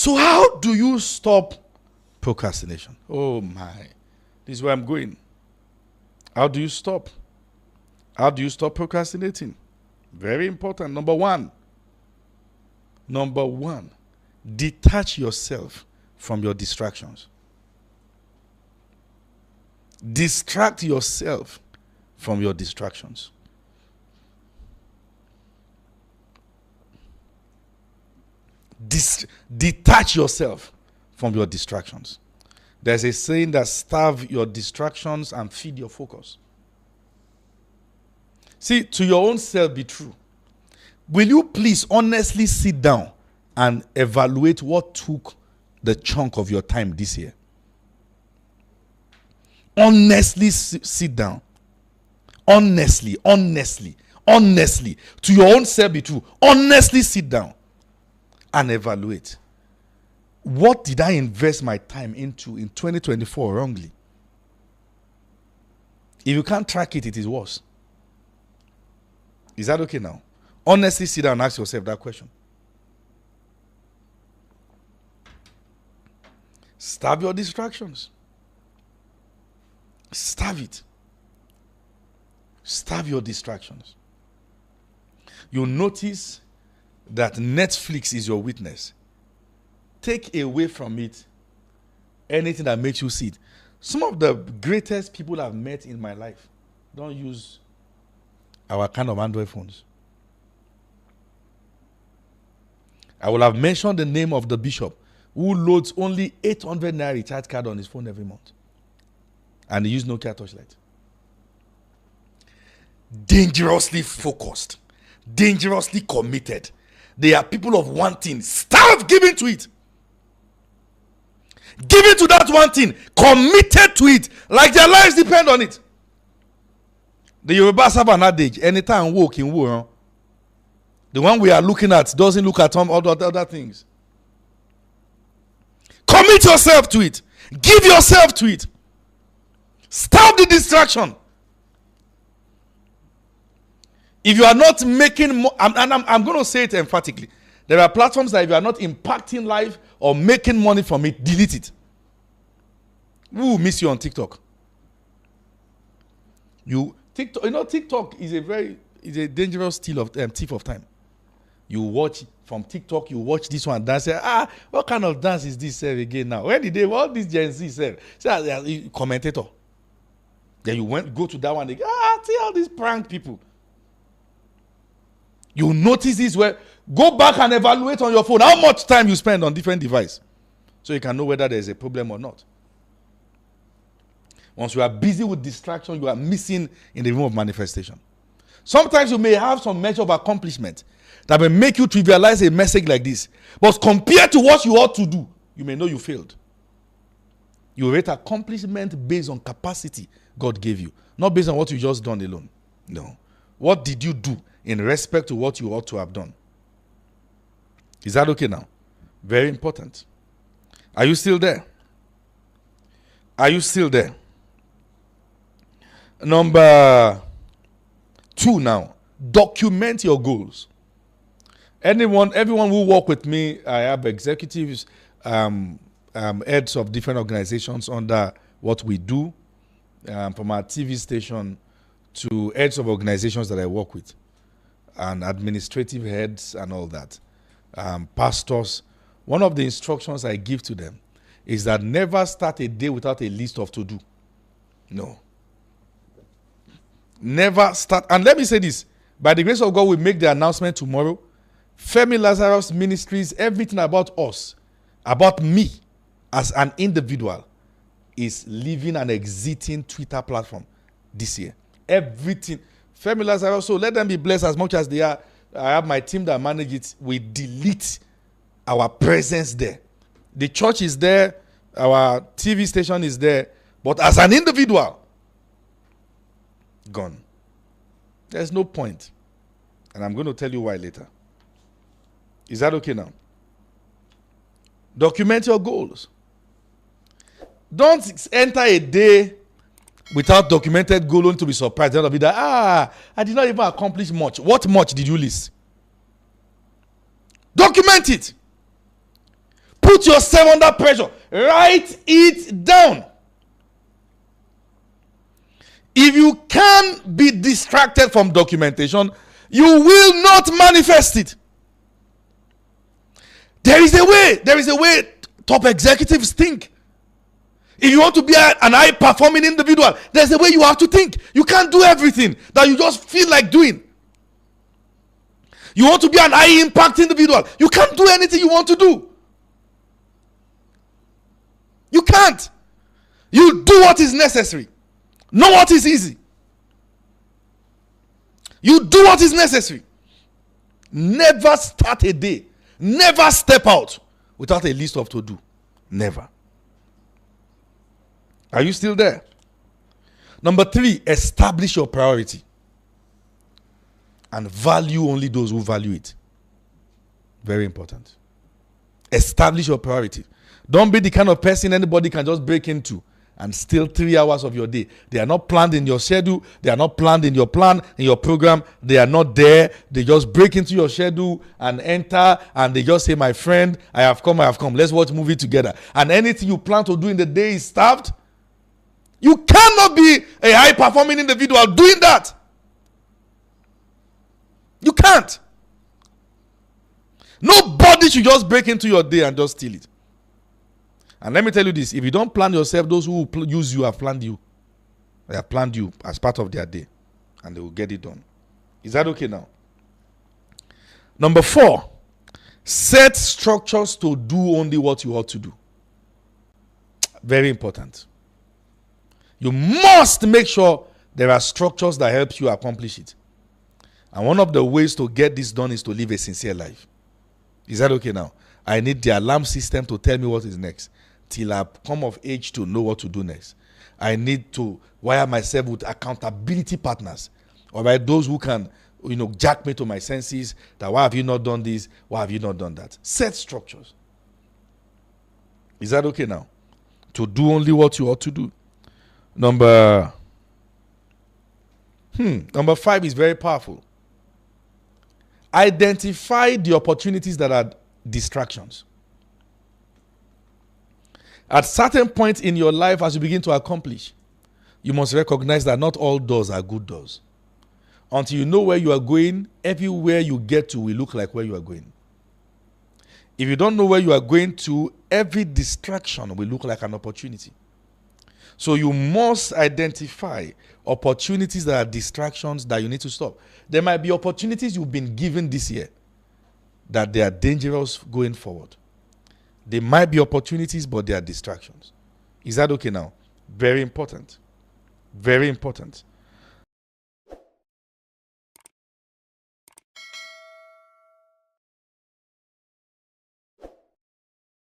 So how do you stop procrastination? Oh my, this is where I'm going. How do you stop? How do you stop procrastinating? Very important. Number one, detach yourself from your distractions. Distract yourself from your distractions. Detach yourself from your distractions. There's a saying that starve your distractions and feed your focus. See, to your own self be true. Will you please honestly sit down and evaluate what took the chunk of your time this year? Honestly sit down. Honestly. To your own self be true. Honestly sit down and evaluate. What did I invest my time into in 2024 wrongly? If you can't track it, it is worse. Is that okay now? Honestly sit down and ask yourself that question. Starve your distractions. Starve it. Starve your distractions. You'll notice that Netflix is your witness. Take away from it anything that makes you see it. Some of the greatest people I've met in my life don't use our kind of Android phones. I will have mentioned the name of the bishop who loads only 800 naira recharge card on his phone every month. And he used Nokia Touchlight. Dangerously focused. Dangerously committed. They are people of one thing. Start giving to it. Give it to that one thing. Committed to it. Like their lives depend on it. The Yorubas have an adage. Anytime walk in war, the one we are looking at doesn't look at all the other things. Commit yourself to it. Give yourself to it. Stop the distraction. If you are not making more, I'm going to say it emphatically. There are platforms that if you are not impacting life or making money from it, delete it. Who will miss you on TikTok? TikTok is a dangerous thief of time. You watch from TikTok, you watch this one dance. Say, what kind of dance is this again now? When did they what this Gen Z say? Say, commentator. Then you go to that one. They see all these prank people. You notice this where go back and evaluate on your phone how much time you spend on different devices, so you can know whether there is a problem or not. Once you are busy with distraction, you are missing in the room of manifestation. Sometimes you may have some measure of accomplishment that may make you trivialize a message like this. But compared to what you ought to do, you may know you failed. You rate accomplishment based on capacity God gave you, not based on what you just done alone. No. What did you do in respect to what you ought to have done? Is that okay now? Very important. Are you still there? Are you still there? Number 2 now. Document your goals. Everyone who work with me, I have executives, heads of different organizations under what we do, from our TV station to heads of organizations that I work with, and administrative heads and all that, pastors. One of the instructions I give to them is that never start a day without a list of to-do. No. Never start. And let me say this. By the grace of God, we make the announcement tomorrow. Femi Lazarus Ministries, everything about us, about me as an individual, is leaving and exiting Twitter platform this year. Everything. Femi Lazarus, so let them be blessed as much as they are. I have my team that manage it. We delete our presence there. The church is there. Our TV station is there. But as an individual, gone. There's no point. And I'm going to tell you why later. Is that okay now? Document your goals. Don't enter a day without documented goal only to be surprised. That'll be that, I did not even accomplish much. What much did you list? Document it. put yourself under pressure. Write it down. If you can be distracted from documentation, you will not manifest it. There is a way top executives think. If you want to be an high-performing individual, there's a way you have to think. You can't do everything that you just feel like doing. You want to be an high-impact individual, you can't do anything you want to do. You can't. You do what is necessary. Not what is easy. You do what is necessary. Never start a day. Never step out without a list of to do. Never. Are you still there? Number 3, establish your priority. And value only those who value it. Very important. Establish your priority. Don't be the kind of person anybody can just break into and steal 3 hours of your day. They are not planned in your schedule. They are not planned in your plan, in your program. They are not there. They just break into your schedule and enter, and they just say, my friend, I have come. Let's watch a movie together. And anything you plan to do in the day is starved. You cannot be a high-performing individual doing that. You can't. Nobody should just break into your day and just steal it. And let me tell you this, if you don't plan yourself, those who use you have planned you. They have planned you as part of their day. And they will get it done. Is that okay now? Number 4, set structures to do only what you ought to do. Very important. You must make sure there are structures that help you accomplish it. And one of the ways to get this done is to live a sincere life. Is that okay now? I need the alarm system to tell me what is next, till I come of age to know what to do next. I need to wire myself with accountability partners, all right, those who can, jack me to my senses, that why have you not done this? Why have you not done that? Set structures. Is that okay now? To do only what you ought to do. Number 5 is very powerful. Identify the opportunities that are distractions. At certain points in your life, as you begin to accomplish, you must recognize that not all doors are good doors. Until you know where you are going, everywhere you get to will look like where you are going. If you don't know where you are going to, every distraction will look like an opportunity. So you must identify opportunities that are distractions that you need to stop. There might be opportunities you've been given this year that they are dangerous going forward. There might be opportunities, but they are distractions. Is that okay now? Very important. Very important.